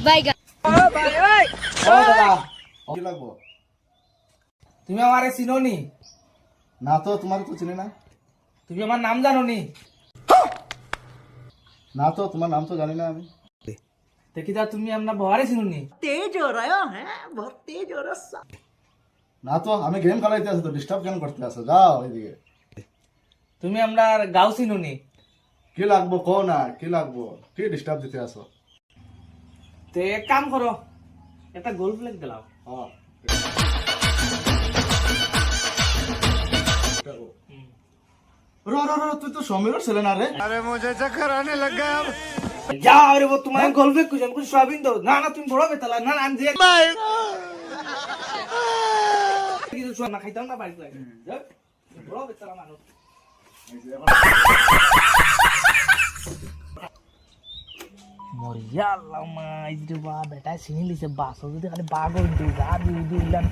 বাইগা ও দাদা কি লাগবো? তুমি আমারে চিনো নি? না তো, তোমার তো চিনি না। তুমি আমার নাম জানো নি? না তো, তোমার নাম তো জানি না আমি। দেখি যা তুমি আমরা বহারে চিনো নি? না তো, আমি গেম খেলাইতে আছি তো, ডিস্টার্ব কেন করতে আসো? যাও এদিকে। তুমি আমরা গাও চিনো নি? কি লাগবো কো না, কি লাগবো? কি ডিস্টার্ব দিতে আসো? তে এক কাম করো, একটা গোল ফ্লেগ দিলাও। হ্যাঁ। তুই তো সমীরের ছেলে না রে? যাও রে তোমার গোল ফ্লেগ কুজন কুছ সয়াবিন দাও। না না তুমি বড় বেতালা। না না আমি যে কিছু শোনা খাইতাম না বাইক লাগে। যাও বড় বেতালা মানুষ। মরিয়া আল্লাহ মা ইজরে বা বেটা চিনি লিছে বাস যদি খালি বাগর দিই যা দিই দিলাম